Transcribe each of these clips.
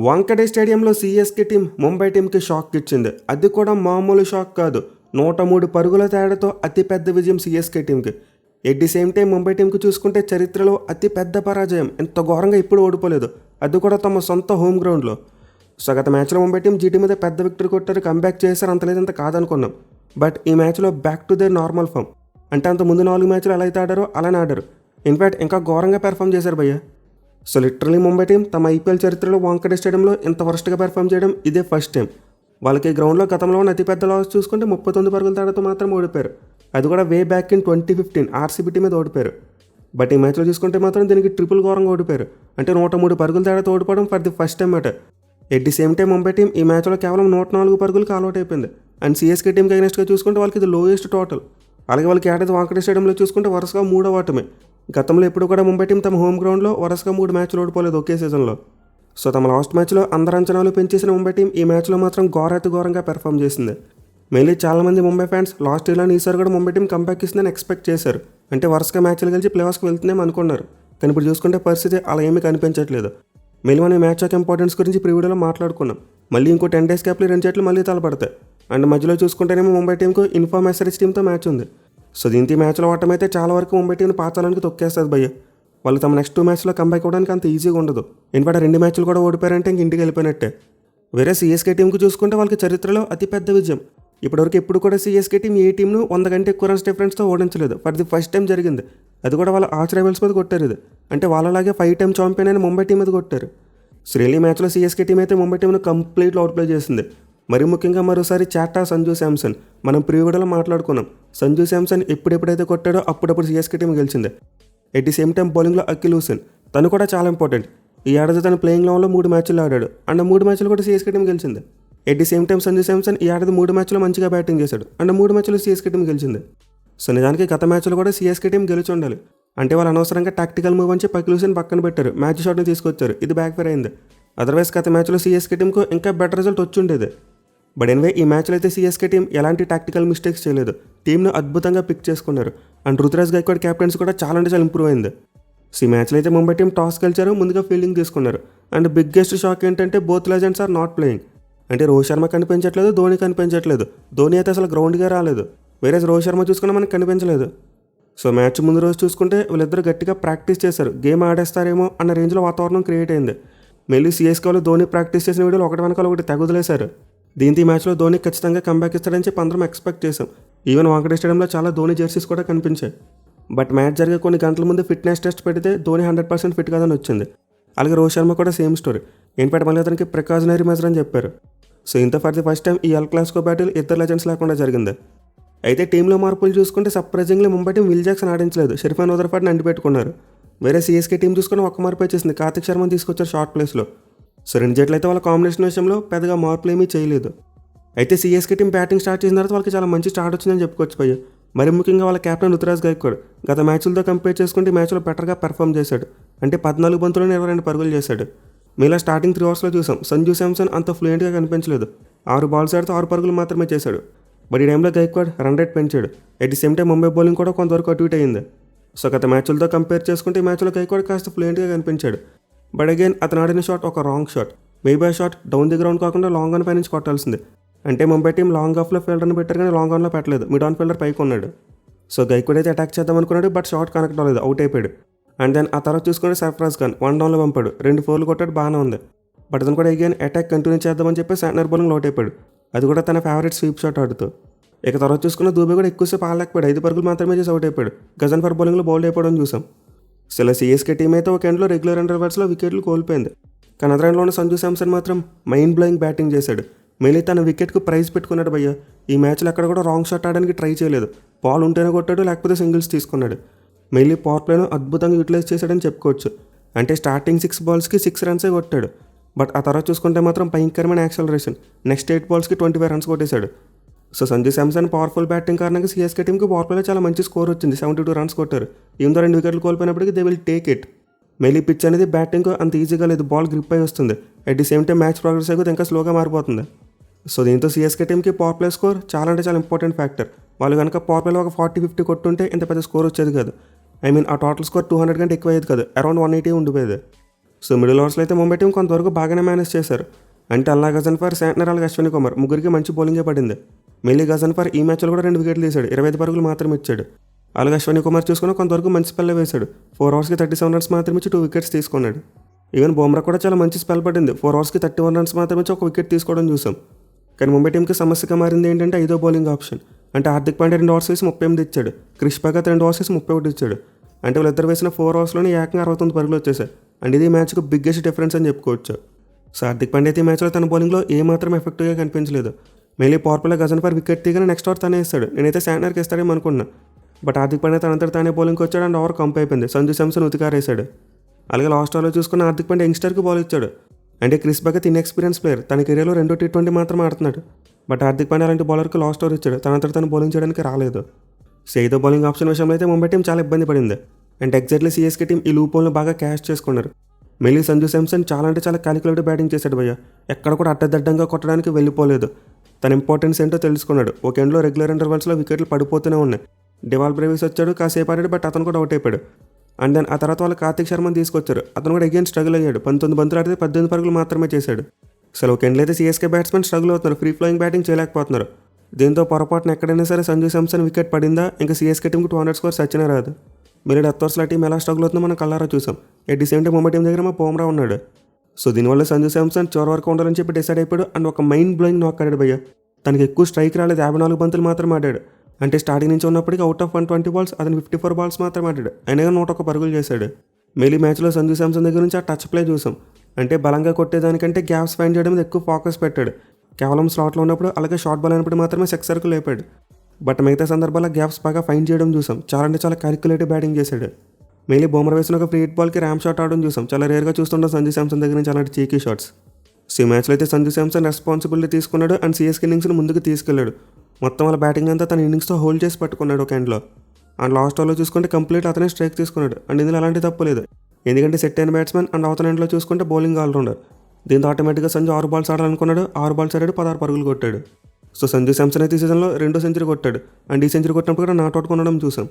వాంకడే స్టేడియంలో CSK team Mumbai టీంకి shock ఇచ్చింది. అది కూడా మామూలు షాక్ కాదు. 103 పరుగుల తేడాతో అతిపెద్ద విజయం సీఎస్కే టీంకి. At the same time Mumbai టీంకి చూసుకుంటే చరిత్రలో అతిపెద్ద పరాజయం. ఇంత ఘోరంగా ఇప్పుడు ఓడిపోలేదు, అది కూడా తమ సొంత హోమ్ గ్రౌండ్లో. సో గత మ్యాచ్లో ముంబై టీం జీటీ మీద పెద్ద విక్టరీ కొట్టారు, కంబ్యాక్ చేశారు. అంత లేదంత కాదనుకున్నాం. బట్ ఈ మ్యాచ్లో back to their normal form. అంటే అంత ముందు 4 మ్యాచ్లు ఎలా అయితే ఆడారో అలానే ఆడారు. ఇన్ఫ్యాక్ట్ ఇంకా ఘోరంగా పెర్ఫామ్ చేశారు భయ్య. సో లిటరలీ ముంబై టీం తమ ఐపీఎల్ చరిత్రలో వాంకడే స్టేడియంలో ఇంత వరస్ట్గా పెర్ఫామ్ చేయడం ఇదే ఫస్ట్ టైం. వాళ్ళకి గ్రౌండ్లో గతంలో ఉన్న అతిపెద్ద లాస్ చూసుకుంటే 39 పరుగుల తేడాతో మాత్రం ఓడిపోయారు. అది కూడా way back in 2015 RCB team మీద ఓడిపోయారు. బట్ ఈ మ్యాచ్లో చూసుకుంటే మాత్రం దీనికి ట్రిపుల్ ఘోరంగా ఓడిపోయారు. అంటే 103 పరుగుల తేడాతో ఓడిపోవడం ఫర్ ది ఫస్ట్ టైం అట. At the same time Mumbai team ఈ మ్యాచ్లో కేవలం 104 పరుగులకు ఆల్అౌట్ అయిపోయింది. అండ్ సీఎస్కే టీంకి అగైనెస్ట్గా చూసుకుంటే వాళ్ళకి ఇది లోయెస్ట్ టోటల్. అలాగే వాళ్ళకి ఆడేది వాంకడే స్టేడియంలో చూసుకుంటే వరుసగా 3వ ఓటమే. గతంలో ఎప్పుడు కూడా ముంబై టీం తమ హోమ్ గ్రౌండ్లో వరుసగా 3 మ్యాచ్లు ఓడిపోలేదు ఒకే సీజన్లో. సో తమ లాస్ట్ మ్యాచ్లో అందరు అంచనాలు పెంచేసిన ముంబై టీం ఈ మ్యాచ్లో మాత్రం ఘోరంగా పెర్ఫామ్ చేసింది. మెయిన్లీ చాలామంది ముంబై ఫ్యాన్స్ లాస్ట్ ఇయర్లో ఈసారి కూడా ముంబై టీం కంబ్యాక్ ఇస్తుందని ఎక్స్పెక్ట్ చేశారు. అంటే వరుసగా మ్యాచ్లు గెలిచి ప్లేఆఫ్స్కి వెళ్తుందేమో అనుకున్నారు. కానీ ఇప్పుడు చూసుకుంటే పరిస్థితి అలా ఏమీ కనిపించట్లేదు. మెయిన్ మనం ఈ మ్యాచ్ యొక్క ఇంపార్టెన్స్ గురించి ప్రీ వీడియోలో మాట్లాడుకున్నాం. మళ్ళీ ఇంకో 10 డేస్ క్యాప్లు 2 జట్లు మళ్ళీ తలపడతాయి. అండ్ మధ్యలో చూసుకుంటేనేమో ముంబై టీంకు ఇన్ఫార్మ్ ఎస్ఆర్హెచ్ టీంతో మ్యాచ్ ఉంది. సో దీంతో ఈ మ్యాచ్లో ఓటమి అయితే చాలా వరకు ముంబై టీంని పాతాళానికి తొక్కేస్తుంది భయ్య. వాళ్ళు తమ నెక్స్ట్ 2 మ్యాచ్లో కంబ్యాక్ అవ్వడానికి అంత ఈజీగా ఉండదు. ఇన్ఫాక్ట్ 2 మ్యాచ్లు కూడా ఓడిపోయారంటే ఇంక ఇంటికి వెళ్ళిపోయినట్టే. వేరే సీఎస్కే టీంకి చూసుకుంటే వాళ్ళకి చరిత్రలో అతిపెద్ద విజయం. ఇప్పటివరకు ఎప్పుడు కూడా సీఎస్కే టీం ఏ టీంను 100 కంటే ఎక్కువ రన్స్ డిఫరెన్స్తో ఓడించలేదు. ఫర్ ది ఫస్ట్ టైం జరిగింది. అది కూడా వాళ్ళ ఆర్చ్ రైవల్స్ మీద కొట్టారు. ఇది అంటే వాళ్ళలాగే 5 టైమ్ ఛాంపియన్ అయిన ముంబై టీం మీద కొట్టారు. శ్రీలీ మ్యాచ్లో సీఎస్కే టీం అయితే ముంబై టీంను కంప్లీట్గా అవుట్ప్లే చేసింది. మరి ముఖ్యంగా మరోసారి చాటా సంజు శాంసన్ మనం ప్రీ వీడియోలో మాట్లాడుకున్నాం. సంజు శాంసన్ ఎప్పుడైతే కొట్టాడో అప్పుడప్పుడు సీఎస్కే టీం గెలిచింది. ఎట్ ది సేమ్ టైం బౌలింగ్లో అఖిల్ హుసేన్ తను కూడా చాలా ఇంపార్టెంట్. ఈ ఏడాది తను ప్లేయింగ్ లెవెన్లో 3 మ్యాచ్లు ఆడాడు. అండ్ 3 మ్యాచ్లు కూడా సీఎస్కే టీం గెలిచింది. At the same time Sanju Samson ఈ ఏడాది 3 మ్యాచ్లో మంచిగా బ్యాటింగ్ చేశాడు. అండ్ 3 మ్యాచ్లు సీఎస్కే టీం గెలిచింది. సో నిజానికి గత మ్యాచ్లో కూడా సీఎస్కే టీం గెలిచి ఉండాలి. అంటే వాళ్ళు అనవసరంగా టాక్టికల్ మూవ్ అని చెప్పి అఖిల్ హుసేన్ పక్కన పెట్టారు. మ్యాచ్ షాట్ని తీసుకొచ్చారు. ఇది బ్యాక్ ఫైర్ అయింది. అదర్వైజ్ గత మ్యాచ్లో సీఎస్కే టీంకు ఇంకా బెటర్ రిజల్ట్ వచ్చి ఉండేది. బట్ ఎనివే ఈ మ్యాచ్లో అయితే సీఎస్కే టీం ఎలాంటి టాక్టికల్ మిస్టేక్స్ చేయలేదు. టీంను అద్భుతంగా పిక్ చేసుకున్నారు. అండ్ రుతురాజ్ గైక్వాడ్ క్యాప్టెన్స్ కూడా చాలా ఇంప్రూవ్ అయింది. సో ఈ మ్యాచ్లో అయితే ముంబై టీం టాస్ గెలిచారు, ముందుగా ఫీల్డింగ్ తీసుకున్నారు. అండ్ బిగ్గెస్ట్ షాక్ ఏంటంటే both legends are not playing. అంటే రోహిత్ శర్మ కనిపించట్లేదు, ధోని కనిపించట్లేదు. ధోని అయితే అసలు గ్రౌండ్గా రాలేదు. వేరే రోహిత్ శర్మ చూసుకున్నా మనకు కనిపించలేదు. సో మ్యాచ్ ముందు రోజు చూసుకుంటే వీళ్ళిద్దరు గట్టిగా ప్రాక్టీస్ చేశారు. గేమ్ ఆడేస్తారేమో అన్న రేంజ్లో వాతావరణం క్రియేట్ అయింది. మళ్ళీ సీఎస్కేలో ధోని ప్రాక్టీస్ చేసిన వీడియోలు ఒకటి వెనకాల ఒకటి తెగొదిలేశారు. దీంతో ఈ మ్యాచ్లో ధోని ఖచ్చితంగా కంబ్యాక్ ఇస్తాడని చెప్పి అందరం ఎక్స్పెక్ట్ చేశాం. ఈవెన్ వాంకడే స్టేడియంలో చాలా ధోని జెర్సీస్ కూడా కనిపించాయి. బట్ మ్యాచ్ జరిగే కొన్ని గంటల ముందు ఫిట్నెస్ టెస్ట్ పెడితే ధోని 100% ఫిట్ కాదని వచ్చింది. అలాగే రోహిత్ శర్మ కూడా సేమ్ స్టోరీ. ఇన్ఫాక్ట్ మళ్ళీ అతనికి ప్రికాషనరీ మెజర్ అని చెప్పారు. సో ఇంత ఫర్ ది ఫస్ట్ టైం ఈ ఎల్ క్లాసికో బ్యాటిల్ ఇద్దరు లెజెండ్స్ లేకుండా జరిగింది. అయితే టీంలో మార్పులు చూసుకుంటే surprisingly Mumbai team Will Jackson ఆడించలేదు. షెర్ఫాన్ ఉదర్ఫర్డ్ని అంటిపెట్టుకున్నారు. వేరే సీఎస్కే టీం చూసుకుని ఒక్క మార్పు వచ్చేసింది. కార్తిక్ శర్మని తీసుకొచ్చారు షార్ట్ ప్లేస్లో. సో 2 జట్లు అయితే వాళ్ళ కాంబినేషన్ విషయంలో పెద్దగా మార్పులు ఏమీ చేయలేదు. అయితే సీఎస్కే టీం బ్యాటింగ్ స్టార్ట్ చేసిన తర్వాత వాళ్ళకి చాలా మంచి స్టార్ట్ వచ్చిందని చెప్పుకోవచ్చు భయ్య. మరి ముఖ్యంగా వాళ్ళ కెప్టెన్ రుతురాజ్ గైక్వాడ్ గత మ్యాచ్లతో కంపేర్ చేసుకుంటే ఈ మ్యాచ్లో బెటర్గా పెర్ఫామ్ చేశాడు. అంటే 14 బంతులను 22 పరుగులు చేశాడు. మీలా స్టార్టింగ్ 3 ఓవర్స్లో చూసాం సంజు శాంసన్ అంత ఫ్లూయెంట్గా కనిపించలేదు. 6 బాల్స్ ఆడితే 6 పరుగులు మాత్రమే చేశాడు. బట్ ఈ టైంలో గైక్వాడ్ రన్ రేట్ పెంచాడు. At the same time Mumbai bowling కూడా కొంతవరకు అటు ఇటు అయింది. సో గత మ్యాచ్లతో కంపేర్ చేసుకుంటే ఈ మ్యాచ్లో గైక్వాడ్ కాస్త ఫ్లూయెంట్గా కనిపించాడు. బట్ అగైన్ అతను ఆడిన షాట్ ఒక రాంగ్ షాట్. మేబీ ఆ షాట్ డౌన్ ది గ్రౌండ్ కాకుండా లాంగ్ ఆన్ పై నుంచి కొట్టాల్సింది. అంటే ముంబై టీం లాంగ్ ఆఫ్లో ఫీల్డర్ని పెట్టారు కానీ లాంగ్ ఆన్లో పెట్టలేదు. మిడ్ ఆన్ ఫీల్డర్ పైకి ఉన్నాడు. సో గైక్వాడ్ అయితే అటాక్ చేద్దాం అనుకున్నాడు. బట్ షాట్ కనెక్ట్ అవ్వలేదు, అవుట్ అయిపోయాడు. అండ్ దెన్ ఆ తర్వాత చూసుకుంటే సర్ఫరాజ్ ఖాన్ 1 డౌన్లో పంపాడు. 2 4లు కొట్టాడు, బాగానే ఉంది. బట్ అతను కూడా అగైన్ అటాక్ కంటిన్యూ చేద్దామని చెప్పి శాంట్నర్ బౌలింగ్ అవుట్ అయిపోయాడు. అది కూడా తన ఫేవరెట్ స్వీప్ షాట్ ఆడుతూ. ఇక తర్వాత చూసుకున్న దూబే కూడా ఎక్కువసేపు ఆడలేకపోయాడు. 5 పరుగులు మాత్రమే చేసి అవుట్ అయిపోయాడు. గజన్ఫర్ బౌలింగ్లో బౌల్డ్ అయిపోవడం చూసాం. సో ఇలా సీఎస్కే టీం అయితే ఒక ఎండ్లో రెగ్యులర్ ఇంటర్వెల్స్లో వికెట్లు కోల్పోయింది. కానీ అదర్ ఎండ్లో ఉన్న సంజు శాంసన్ మాత్రం మైండ్ బ్లోయింగ్ బ్యాటింగ్ చేశాడు. మళ్ళీ తన వికెట్కు ప్రైజ్ పెట్టుకున్నాడు భయ్య. ఈ మ్యాచ్లో ఎక్కడ కూడా రాంగ్ షాట్ ఆడడానికి ట్రై చేయలేదు. బాల్ ఉంటేనే కొట్టాడు, లేకపోతే సింగిల్స్ తీసుకున్నాడు. మళ్ళీ పవర్ ప్లేను అద్భుతంగా యూటిలైజ్ చేశాడని చెప్పుకోవచ్చు. అంటే స్టార్టింగ్ 6 బాల్స్కి 6 రన్సే కొట్టాడు. బట్ ఆ తర్వాత చూసుకుంటే మాత్రం భయంకరమైన యాక్సలరేషన్. నెక్స్ట్ 8 బాల్స్కి 25 రన్స్ కొట్టేశాడు. So Sanju Samson powerful batting కారణంగా సీఎస్కే టీంకి పవర్ ప్లేలో చాలా మంచి స్కోర్ వచ్చింది. 72 రన్స్ కొట్టారు. ఈవెన్ 2 వికెట్లు కోల్పోయినప్పటికీ దే విల్ టేక్ ఇట్. మళ్ళీ పిచ్ అనేది బ్యాటింగ్ అంత ఈజీగా లేదు, బాల్ గ్రిప్ అయి వస్తుంది. At the same time match progress అయితే ఇంకా స్లోగా మారిపోతుంది. సో దీంతో సీఎస్కే టీంకి పవర్ ప్లే స్కోర్ చాలా అంటే చాలా ఇంపార్టెంట్ ఫ్యాక్టర్. వాళ్ళు కనుక పవర్ ప్లేలో ఒక 40-50 కొట్టుంటే ఇంత పెద్ద స్కోర్ వచ్చేది కాదు. ఐ మీన్ ఆ టోటల్ స్కోర్ 200 కంటే ఎక్కువ అయ్యేది కాదు, అరౌండ్ 180 ఉండిపోయేది. సో మిడిల్ ఓవర్స్లో అయితే ముంబై టీం కొంతవరకు బాగానే మేనేజ్ చేశారు. అంటే అల్లా గజన్ఫర్, శాంట్నర్, అలాగే అశ్విని కుమార్ ముగ్గురికి మంచి బౌలింగే పడింది. మెయిలీ గజన్ఫర్ ఈ మ్యాచ్లో కూడా 2 వికెట్లు తీశాడు, 25 పరుగులు మాత్రమే ఇచ్చాడు. అలాగే అశ్విని కుమార్ చూసుకుని కొంతవరకు మంచి స్పెల్ వేశాడు. 4 ఓవర్స్కి 37 రన్స్ మాత్రమే ఇచ్చి 2 వికెట్స్ తీసుకున్నాడు. ఈవెన్ బుమ్రా కూడా చాలా మంచి స్పెల్ పడింది. 4 ఓవర్స్కి 31 రన్స్ మాత్రమే ఇచ్చి 1 వికెట్ తీసుకోవడం చూసాం. కానీ ముంబై టీంకి సమస్యగా మారింది ఏంటంటే 5వ బౌలింగ్ ఆప్షన్. అంటే హార్దిక్ పాండ్యా 2 ఓవర్స్ వేసి 38 ఇచ్చాడు. క్రిష్ భగత్ 2 ఓవర్స్ వేసి 31 ఇచ్చాడు. అంటే వీళ్ళిద్దరు వేసిన 4 ఓవర్స్లోనే ఏకంగా 69 పరుగులు వచ్చేసాయి. అండ్ ఇది మ్యాచ్కు బిగ్గెస్ట్ డిఫరెన్స్ అని చెప్పుకోవచ్చు. సో హార్దిక్ పాండ్యా అయితే ఈ మ్యాచ్లో తన బౌలింగ్లో ఏమాత్రం ఎఫెక్టివ్గా కనిపించలేదు. మెయిలీ పవర్ ప్లేలో గజన్ఫర్ వికెట్ తీగానే నెక్స్ట్ ఓవర్ తనే ఇస్తాడు. నేనైతే శాంట్నర్కి ఇస్తాడేమో అనుకున్నా. బట్ హార్దిక్ పాండ్యా తనంతట తానే బౌలింగ్కి వచ్చాడు అండ్ ఓవర్ కంప్ అయిపోయింది. సంజు శాంసన్ ఉతికారేశాడు. అలాగే లాస్ట్ ఓవర్లో చూసుకున్న హార్దిక్ పాండ్యా యంగ్స్టర్కి బాల్ ఇచ్చాడు. అంటే క్రిష్ భగత్ ఇన్ఎక్స్పీరియన్స్ ప్లేయర్, తన కెరీర్లో 2 T20 మాత్రం ఆడుతున్నాడు. బట్ హార్దిక్ పాండ్యా అలాంటి బౌలర్కి లాస్ట్ ఓవర్ ఇచ్చాడు. తనంతట తను బౌలింగ్ చేయడానికి రాలేదు. సో 5వ బౌలింగ్ ఆప్షన్ విషయంలో అయితే ముంబై టీం చాలా ఇబ్బంది పడింది. అండ్ ఎగ్జాక్ట్లీ సిఎస్కే టీం ఈ లూప్ హోల్ని బాగా క్యాష్ చేసుకున్నారు. మెయిలీ సంజు శాంసన్ చాలా అంటే చాలా క్యాలిక్యులేటివ్ బ్యాటింగ్ చేశాడు భయ్య. ఎక్కడ కూడా అడ్డదడ్డంగా కొట్టడానికి వెళ్ళిపోలేదు. తన ఇంపార్టెన్స్ ఏంటో తెలుసుకున్నాడు. ఒక ఎండ్లో రెగ్యులర్ ఇంటర్వల్స్లో వికెట్లు పడిపోతూనే ఉన్నాయి. డివాల్ బ్రేవిస్ వచ్చాడు, కాసేపు ఆడాడు, బట్ అతను కూడా అవుట్ అయిపోయాడు. అండ్ దెన్ ఆ తర్వాత వాళ్ళు కార్తిక్ శర్మని తీసుకొచ్చారు. అతను కూడా అగైన్ స్ట్రగుల్ అయ్యాడు. 19 బంతులు ఆడితే 18 పరుగులు మాత్రమే చేశాడు. అసలు ఒక ఎండ్లో అయితే సిఎస్కే బ్యాట్స్మెన్ స్ట్రగుల్ అవుతున్నారు, ఫ్రీ ఫ్లోయింగ్ బ్యాటింగ్ చేయలేకపోతున్నారు. దీంతో పొరపాటున ఎక్కడైనా సరే సంజు శాంసన్ వికెట్ పడిందా ఇంకా సిఎస్కే టీంకి 200 స్కోర్స్ వచ్చినా రాదు. మీరు డెత్ ఓవర్స్లో టీం ఎలా స్ట్రగుల్ అవుతుందో మనం కల్లారా చూసాం. At the same time Mumbai team దగ్గర మా బుమ్రా ఉన్నాడు. సో దీనివల్ల సంజు శాంసన్ చివరి వరకు ఉండాలని చెప్పి డిసైడ్ అయిపోయాడు. అండ్ ఒక మైండ్ బ్లోయింగ్ నాక్ ఆడాడు భయ్య. తనకి ఎక్కువ స్ట్రైక్ రాలేదు, 54 బంతులు మాత్రమే ఆడాడు. అంటే స్టార్టింగ్ నుంచి ఉన్నప్పటికీ అవుట్ ఆఫ్ 120 బాల్స్ అతను 54 బాల్స్ మాత్రమే ఆడాడు. అయినా 101 పరుగులు చేశాడు. మెయిలీ మ్యాచ్లో సంజు శాంసన్ దగ్గర నుంచి ఆ టచ్ ప్లే చూసాం. అంటే బలంగా కొట్టేదానికంటే గ్యాప్స్ ఫైండ్ చేయడం మీద ఎక్కువ ఫోకస్ పెట్టాడు. కేవలం స్లాట్లో ఉన్నప్పుడు అలాగే షార్ట్ బాల్ అయినప్పుడు మాత్రమే సిక్సర్కు లేపాడు. బట్ మిగతా సందర్భాల్లో గ్యాప్స్ బాగా ఫైండ్ చేయడం చూసాం. చాలా అంటే చాలా క్యాలిక్యులేటివ్ బ్యాటింగ్ చేశాడు. మెయిలీ బుమ్రా వేసిన ఒక ఫ్రీ హిట్ బాల్కి ర్యామ్ షాట్ ఆడడం చూసాం. చాలా రేర్గా చూస్తుంటాం సంజు శాంసన్ దగ్గర నుంచి అలాంటి చీకీ షాట్స్. సో ఈ మ్యాచ్లో అయితే సంజు శాంసన్ రెస్పాన్సిబిలిటీ తీసుకున్నాడు అండ్ సిఎస్కే ఇన్నింగ్స్ని ముందుకు తీసుకెళ్లాడు. మొత్తం వాళ్ళ బ్యాటింగ్ అంతా తన ఇన్నింగ్స్తో హోల్డ్ చేసి పట్టుకున్నాడు ఒక ఎండ్లో. అండ్ లాస్ట్ ఓవర్లో చూసుకుంటే కంప్లీట్ అతనే స్ట్రైక్ తీసుకున్నాడు. అండ్ ఇందులో అలాంటి తప్పు లేదు, ఎందుకంటే సెట్ అయిన బ్యాట్స్మెన్ అండ్ అవతల ఎండ్లో చూసుకుంటే బౌలింగ్ ఆల్రౌండర్. దీంతో ఆటోమేటిక్గా సంజు 6 బాల్స్ ఆడాలనుకున్నాడు. 6 బాల్స్ ఆడాడు, 16 పరుగులు కొట్టాడు. సో సంజు శాంసన్ అయితే ఈ సీజన్లో 2 సెంచరీ కొట్టాడు. అండ్ ఈ సెంచరీ కొట్టినప్పుడు కూడా నాట్అవుట్ కొనడం చూసాం.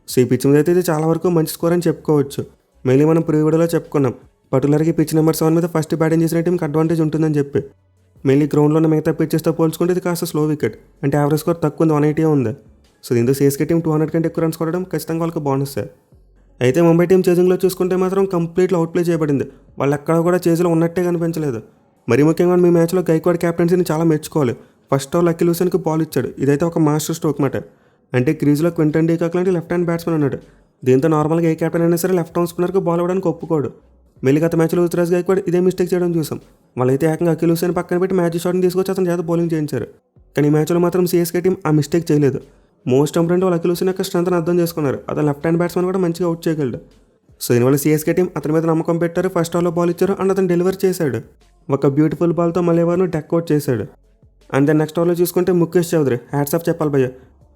సో ఈ పిచ్ మీద అయితే ఇది చాలా వరకు మంచి స్కోర్ అని చెప్పుకోవచ్చు. మెయిలీ మనం ప్రీవిడీలో చెప్పుకున్నాం, పర్టికులర్గా పిచ్ నెంబర్ 7 మీద ఫస్ట్ బ్యాటింగ్ చేసిన టీంకి అడ్వాంటేజ్ ఉంటుందని చెప్పి. మెయిలీ గ్రౌండ్లో ఉన్న మిగతా పిచ్చెస్తో పోల్చుకుంటే ఇది కాస్త స్లో వికెట్. అంటే యావరేజ్ స్కోర్ తక్కువ ఉంది, 180 ఉంది. సో దీంతో సిఎస్కే టీం 200 కంటే ఎక్కువ రన్స్ కొట్టడం ఖచ్చితంగా వాళ్ళకి బోనస్. అయితే ముంబై టీం చేజింగ్లో చూసుకుంటే మాత్రం కంప్లీట్లీ అవుట్ప్లే చేయబడింది. వాళ్ళు ఎక్కడ కూడా చేజ్లో ఉన్నట్టే కనిపించలేదు. మరీ ముఖ్యంగా మీ మ్యాచ్లో గైక్వాడ్ క్యాప్టెన్సీని చాలా మెచ్చుకోవాలి. ఫస్ట్ ఓవర్ లక్కీ లూసన్కి బాల్ ఇచ్చాడు. ఇదైతే ఒక మాస్టర్ స్ట్రోక్ మాట. అంటే క్రీజ్లో క్వింటన్ డీకాక్ లాంటి లెఫ్ట్ హ్యాండ్ బ్యాట్స్మెన్ ఉన్నాడు. దీంతో నార్మల్గా ఏ క్యాప్టెన్ అయినా సరే లెఫ్ట్ ఆర్మ్ స్పిన్నర్కి బాల్ ఇవ్వడానికి ఒప్పుకోడు. మెల్లి గత మ్యాచ్లో రుతురాజ్ గైక్వాడ్ ఇదే మిస్టేక్ చేయడం చూసాం. వాళ్ళైతే ఏకంగా అఖిల్ హుసేన్ పక్కన పెట్టి మ్యాచ్ షాట్ని తీసుకొచ్చి అతను చేత బౌలింగ్ చేయించారు. కానీ ఈ మ్యాచ్లో మాత్రం సిఎస్కే టీం ఆ మిస్టేక్ చేయలేదు. మోస్ట్ ఇంపార్టెంట్ వాళ్ళు అఖిల్ హుసేన్ యొక్క స్ట్రెంత్ని అర్థం చేసుకున్నారు. అతను లెఫ్ట్ హ్యాండ్ బ్యాట్స్మెన్ కూడా మంచిగా అవుట్ చేయగలడు. సో దీనివల్ల సిఎస్కే టీం అతని మీద నమ్మకం పెట్టారు. ఫస్ట్ ఓవర్లో బాల్ ఇచ్చారు అండ్ అతను డెలివర్ చేశాడు. ఒక బ్యూటిఫుల్ బాల్తో మళ్ళీ ఎవరిని డక్అవుట్ చేశాడు. అండ్ దెన్ నెక్స్ట్ ఓవర్లో చూసుకుంటే ముఖేష్ చౌదరి హ్యాట్స్ ఆఫ్ చెప్పాలి భయ్య.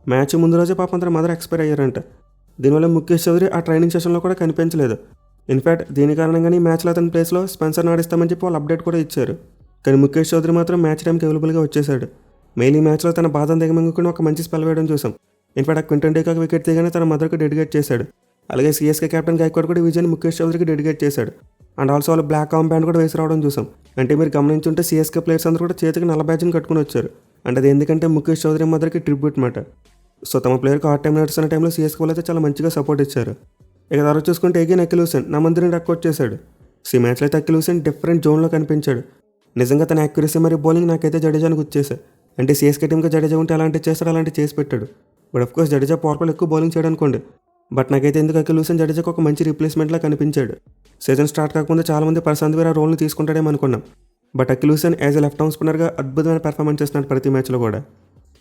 మ్యాచ్ ముందు రోజే పాపం తన మదర్ ఎక్స్పైర్ అయ్యారంట. దీనివల్ల ముఖేష్ చౌదరి ఆ ట్రైనింగ్ సెషన్లో కూడా కనిపించలేదు. ఇన్ఫ్యాక్ట్ దీని కారణంగానే ఈ మ్యాచ్లో అతని ప్లేస్లో స్పెన్సర్ ఆడిస్తామని చెప్పి వాళ్ళు అప్డేట్ కూడా ఇచ్చారు. కానీ ముఖేష్ చౌదరి మాత్రం మ్యాచ్ టైంకి అవైలబుల్గా వచ్చేసాడు. మెయిన్ ఈ మ్యాచ్లో తన బాధను దిగమింగుకుని ఒక మంచి స్పెల్ వేయడం చూసాం. ఇన్ఫ్యాక్ట్ ఆ క్వింటన్ డీకాక్ వికెట్ తీయగానే తన మదర్కి డెడికేట్ చేశాడు. అలాగే సిఎస్కే కెప్టెన్ గైక్వాడ్ కూడా ఈ విజయాన్ని ముఖేష్ చౌదరికి డెడికేట్ చేశాడు. అండ్ ఆల్సో వాళ్ళు బ్లాక్ ఆర్మ్ బ్యాండ్ కూడా వేసి రావడం చూసాం. అంటే మీరు గమనించుంటే సిఎస్కే ప్లేయర్స్ అందరూ కూడా చేతికి నల్ల బ్యాడ్జ్ని కట్టుకుని వచ్చారు. అంటే అది ఎందుకంటే ముఖేష్ చౌదరి మదర్కి ట్రిబ్యూట్ మాట. సో తమ ప్లేయర్కి హార్డ్ టైం నడుస్తున్న టైంలో సిఎస్కే వాళ్ళు అయితే చాలా మంచిగా సపోర్ట్ ఇచ్చారు. ఇక తర్వాత చూసుకుంటే ఎగైన్ అఖిల్ హుసేన్ నా మందిని డక్అవుట్ చేశాడు. సో ఈ మ్యాచ్లో అయితే అఖిల్ హుసేన్ డిఫరెంట్ జోన్లో కనిపించాడు. నిజంగా తన యాక్యురసీ మరియు బౌలింగ్ నాకైతే జడేజాని గుర్తేశాయి. అంటే సిఎస్కే టీంకి జడేజా ఉంటే అలాంటివి చేస్తాడు, అలాంటివి చేసి పెట్టాడు. బట్ ఆఫ్కోర్స్ జడేజా పవర్ఫుల్ ఎక్కువ బౌలింగ్ చేయడం అనుకోండి. బట్ నాకైతే ఎందుకు అఖిల్ హుసేన్ జడేజాకు ఒక మంచి రీప్లేస్మెంట్లా కనిపించాడు. సీజన్ స్టార్ట్ కాకముందు చాలామంది ప్రశాంత్ వీరా రోల్ని తీసుకుంటాడేమో అనుకున్నాం. But Akeal Hosein as a left arm స్పిన్నర్గా అద్భుతమైన పెర్ఫార్మెన్స్ చేస్తున్నాడు ప్రతి మ్యాచ్లో కూడా.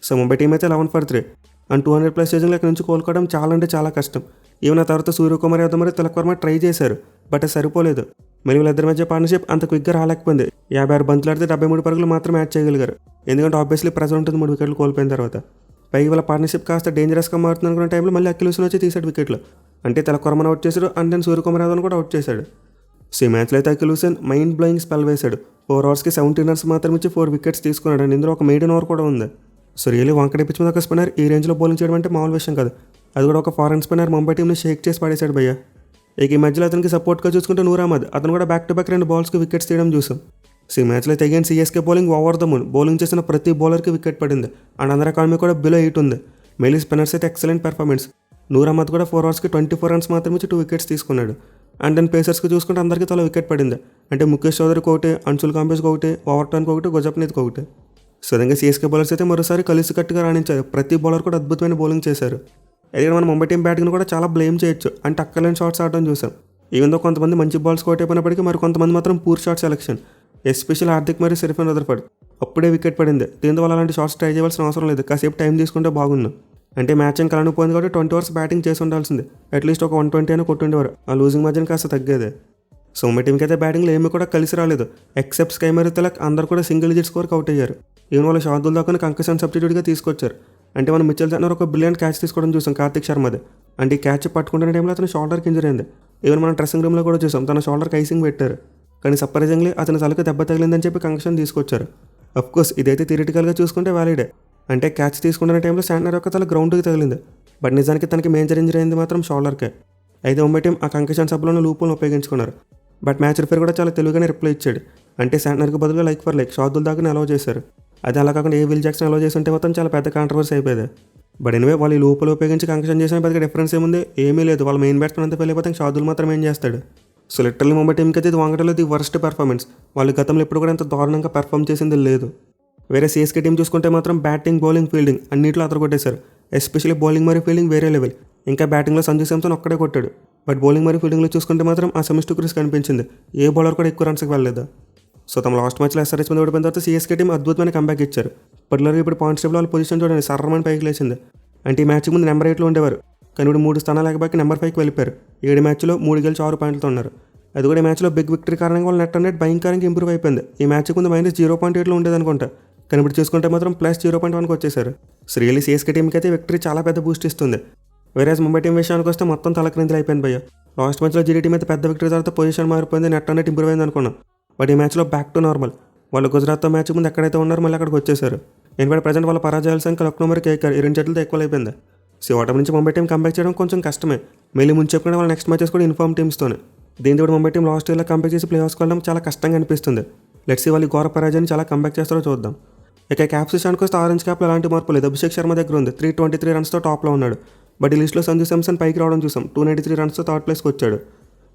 సో ముంబై టీం అయితే 11-3 అండ్ 200+ చేజింగ్లో ఇక్కడ నుంచి కోలుకోవడం చాలా అంటే చాలా కష్టం. ఈవెన్ ఆ తర్వాత సూర్యకుమార్ యాదవ్ మరియు తిలక్ వర్మ ట్రై చేశారు, బట్ అది సరిపోలేదు. మరి వీళ్ళిద్దరి మధ్య పార్ట్నర్షిప్ అంత క్విక్గా రాలేకపోయింది. 56 బంతులు ఆడితే 73 పరుగులు మాత్రం యాడ్ చేయగలిగారు. ఎందుకంటే ఆబ్వియస్లీ ప్రెజర్ ఉంటుంది 3 వికెట్లు కోల్పోయిన తర్వాత. పైకి వాళ్ళ పార్ట్నర్షిప్ కాస్త డేంజరస్గా మారుతుంది అనుకున్న టైంలో మళ్ళీ అఖిల్ హుసేన్ వచ్చి తీసాడు వికెట్లు. అంటే తిలక్ వర్మను అవుట్ చేశాడు అండ్ దెన్ సూర్యకుమార్ యాదవ్ని కూడా అవుట్ చేశాడు. సో ఈ మ్యాచ్లో అయితే Akeal Hosein mind blowing spell వేశాడు. 4 ఓవర్స్కి 17 రన్స్ మాత్రం ఇచ్చి 4 వికెట్స్ తీసుకున్నాడు. అండ్ ఇందులో ఒక మెయిడెన్ ఓవర్ కూడా ఉంది. సో రియల్లీ వంకడే పిచ్ మీద ఒక స్పిన్నర్ ఈ రేంజ్లో బౌలింగ్ చేయడం అంటే మామూలు విషయం కాదు. అది కూడా ఒక ఫారెన్ స్పిన్నర్ ముంబై టీంని షేక్ చేసి పడేశాడు భయ్య. ఇక ఈ మధ్యలో అతనికి సపోర్ట్గా చూసుకుంటే నూర్ అహ్మద్ అతను కూడా బ్యాక్ టు బ్యాక్ 2 బాల్స్కి వికెట్స్ తీయడం చూసాం. సో ఈ మ్యాచ్లో తెగిన CSK bowling over the moon. Bowling చేసిన ప్రతి బౌలర్కి వికెట్ పడింది అండ్ అందరి ఎకానమీ కూడా బిలో 8 ఉంది. మెయిలీ స్పిన్నర్స్ అయితే ఎక్సలెంట్ పెర్ఫార్మెన్స్. నూర్ అహ్మద్ కూడా 4 ఓవర్స్కి 24 రన్స్ మాత్రమే ఇచ్చి 2 వికెట్స్ తీసుకున్నాడు. అండ్ దెన్ పేసర్స్కి చూసుకుంటే అందరికీ తల వికెట్ పడింది. అంటే ముఖేష్ చౌదరికి ఒకటి, అన్సుల్ కాంబేజ్కి ఒకటి, ఓవర్టర్న్కి ఒకటి, గుజప్నీత్కి ఒకటి. సో విధంగా సిఎస్కే బౌలర్స్ అయితే మరోసారి కలిసికట్టుగా రాణించారు. ప్రతి బౌలర్ కూడా అద్భుతమైన బౌలింగ్ చేశారు. అయితే మన ముంబై టీం బ్యాటింగ్ని కూడా చాలా బ్లేమ్ చేయొచ్చు. అంటే అక్కలేని షాట్స్ ఆడడం చూసాం. ఈవెన్ దో కొంతమంది మంచి బాల్స్ కొట్టైపోయినప్పటికీ మరి కొంతమంది మాత్రం poor shot selection. Especial Hardik మరియు సిరిఫెన్ రదర్ఫర్డ్ అప్పుడే వికెట్ పడింది. దీంతో వాళ్ళు అలాంటి షాట్స్ ట్రై చేయాల్సిన అవసరం లేదు. కాసేపు టైం తీసుకుంటే బాగున్నాం. అంటే మ్యాచ్ ఇంకా పోయింది కాబట్టి 20 ఓవర్స్ బ్యాటింగ్ చేసి ఉండాల్సింది. అట్లీస్ట్ ఒక 120 అయినా కొట్టుండేవారు. ఆ లూజింగ్ మధ్యన కాస్త తగ్గేదే. సో ముంబై టీంకి అయితే బ్యాటింగ్లో ఏమీ కూడా కలిసి రాలేదు. ఎక్సెప్ట్ స్కై మరియు తిలక్ అందరూ కూడా సింగిల్ డిజిట్ స్కోర్కి అవుట్ అయ్యారు. ఈవెన్ వాళ్ళు షార్దుల్ దాకా కంకషన్ సబ్స్టిట్యూట్గా తీసుకొచ్చారు. అంటే మనం మిచెల్ సాంట్నర్ ఒక బ్రిలియంట్ క్యాచ్ తీసుకోవడం చూసాం కార్తిక్ శర్మది. అంటే ఈ క్యాచ్ పట్టుకుంటున్న టైంలో అతను షోల్డర్కి ఇంజరీ అయింది. ఈవెన్ మనం డ్రెస్సింగ్ రూమ్లో కూడా చూసాం తన షోల్డర్కి ఐసింగ్ పెట్టారు. కానీ సర్ప్రైజింగ్లీ అతని తలకు దెబ్బ తగిలిందని చెప్పి కంకషన్ తీసుకొచ్చారు. అఫ్కోర్స్ ఇదైతే థియరిటికల్గా చూసుకుంటే వ్యాలిడే. అంటే క్యాచ్ తీసుకుంటున్న టైంలో శాంట్నర్ యొక్క తల గ్రౌండ్కి తగిలింది. బట్ నిజానికి తనకి మేజర్ ఇంజరీ అయింది మాత్రం షోల్డర్కే. అయితే ముంబై టీం ఆ కంకషన్ సబ్లోని లూపులను ఉపయోగించుకున్నారు. బట్ మ్యాచ్ రిఫర్ కూడా చాలా తెలుగుగానే రిప్లై ఇచ్చాడు. అంటే శాంట్నర్కి బదులు లైక్ ఫర్ లైక్ షార్దుల్ దాకా అలౌ చేశారు. అది అలా కాకుండా విల్ జాక్సన్ అలౌ చేసి ఉంటే మొత్తం చాలా పెద్ద కాంట్రవర్సీ అయిపోయేది. బట్ ఎనివే వాళ్ళు ఈ లూపులు ఉపయోగించి కంకషన్ చేసిన పెద్దగా డిఫరెన్స్ ఏముంది? ఏమీ లేదు. వాళ్ళ మెయిన్ బ్యాట్స్మెన్ అంతా వెళ్ళిపోతే షార్దుల్ మాత్రం ఏం చేస్తాడు? సో లిటరల్లీ ముంబై టీంకి అయితే ఇది వాంగటలో ది వర్స్ట్ పెర్ఫార్మెన్స్. వాళ్ళు గతంలో ఎప్పుడు కూడా ఎంత దారుణంగా పెర్ఫామ్ చేసింది లేదు. వేరే సిఎస్కే టీం చూసుకుంటే మాత్రం బ్యాటింగ్, బౌలింగ్, ఫీల్డింగ్ అన్నింటిలో అదరగొట్టేశారు. ఎస్పెషల్లీ బౌలింగ్ మరియు ఫీల్డింగ్ వేరే లెవెల్. ఇంకా బ్యాటింగ్లో సంజు శాంసన్ ఒక్కడే కొట్టాడు. బట్ బౌలింగ్ మరియు ఫీల్డింగ్లో చూసుకుంటే మాత్రం ఆ సెమిస్టర్ క్రిస్ కనిపించింది. ఏ బౌలర్ కూడా ఎక్కువ రన్స్కి వెళ్ళలేదు. సో తమ లాస్ట్ మ్యాచ్లో ఎస్ఆర్హెచ్ మీద ఓడిపోయిన తర్వాత సిఎస్కే టీం అద్భుతమైన కంబ్యాక్ ఇచ్చారు. పర్టికులర్గా ఇప్పుడు పాయింట్స్ టేబుల్ వాళ్ళ పొజిషన్ చూడండి సర్రమని పైకి లేచింది. అంటే ఈ మ్యాచ్ ముందు నెంబర్ 8లో ఉండేవారు. కానీ ఇప్పుడు 3 స్థానాలు లేకపోయి నెంబర్ 5కి వెళ్ళిపోయారు. 7 మ్యాచ్లో 3 గెలిచి 6 పాయింట్లతో ఉన్నారు. అది కూడా ఈ మ్యాచ్లో బిగ్ విక్టరీ కారణంగా వాళ్ళ నెట్ రన్ భయంకరంగా ఇంప్రూవ్ అయిపోయింది. ఈ మ్యాచ్ ముందు -0.8లో ఉండేదనుకుంటా. కానీ ఇప్పుడు చూసుకుంటే మాత్రం +0.1కి వచ్చేసారు. సో రియల్లీ సిఎస్కే టీంకి అయితే విక్టరీ చాలా పెద్ద బూస్ట్ ఇస్తుంది. వేరేజ్ ముంబై టీం విషయానికి వస్తే మొత్తం తలక్రిందులు అయిపోయింది భయ్య. లాస్ట్ మ్యాచ్లో జీడీ టీం అయితే పెద్ద విక్టరీ తర్వాత పొజిషన్ మారిపోయింది, నెట్ రన్ ఇంప్రూవ్ అయింది అనుకున్నాం. బట్ ఈ మ్యాచ్లో బ్యాక్ టు నార్మల్. వాళ్ళు గుజరాత్తో మ్యాచ్ ముందు ఎక్కడైతే ఉన్నారో మళ్ళీ అక్కడికి వచ్చేసారు. ఎందుకంటే ప్రజెంట్ వాళ్ళ పరాజయాల సంఖ్య లక్నో మరి కేకేఆర్ ఈ 2 జట్లతో ఎక్కువ అయిపోయింది. సో ఓటమి నుంచి ముంబై టీం కంబ్యాక్ చేయడం కొంచెం కష్టమే. మళ్ళీ ముందు చెప్పుకునే వాళ్ళ నెక్స్ట్ మ్యాచెస్ కూడా ఇన్ఫార్మ్ టీమ్స్తోనే. దీంతో ముంబై టీం లాస్ట్ ఇయర్లో కంబ్యాక్ చేసి ప్లే ఆఫ్స్కి వెళ్ళడం చాలా కష్టంగా అనిపిస్తుంది. లెట్స్ సీ వాళ్ళు ఘోర పరాజయాన్ని చాలా కంబ్యాక్ చేస్తారో చూద్దాం. ఇక క్యాప్స్ విషయానికి వస్తే ఆరెంజ్ క్యాప్లో ఎలాంటి మార్పు లేదు. అభిషేక్ శర్మ దగ్గర ఉంది 323 రన్స్తో టాప్లో ఉన్నాడు. బట్ ఈ లిస్ట్లో సంజు శాంసన్ పైకి రావడం చూసాం. 293 రన్స్తో థర్డ్ ప్లేస్కి వచ్చాడు.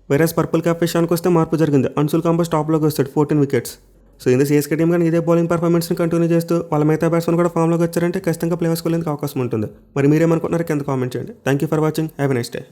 వేరేస్ పర్పుల్ క్యాప్ విషయానికి వస్తే మార్పు జరిగింది. అన్సుల్ కాంబోజ్ టాప్లోకి వస్తాడు 14 వికెట్స్. సో ఇంత సిఎస్కే టీం కానీ ఇదే బౌలింగ్ పర్ఫార్మెన్స్ని కంటిన్యూ చేస్తూ వాళ్ళ మిగతా బ్యాట్స్మెన్ కూడా ఫామ్లోకి వచ్చారంటే ఖచ్చితంగా ప్లే ఆఫ్స్కి వెళ్ళేందుకు అవకాశం ఉంటుంది. మరి మీరేమనుకుంటున్నారు కింద కామెంట్ చేయండి. Thank you for watching. Have a nice day.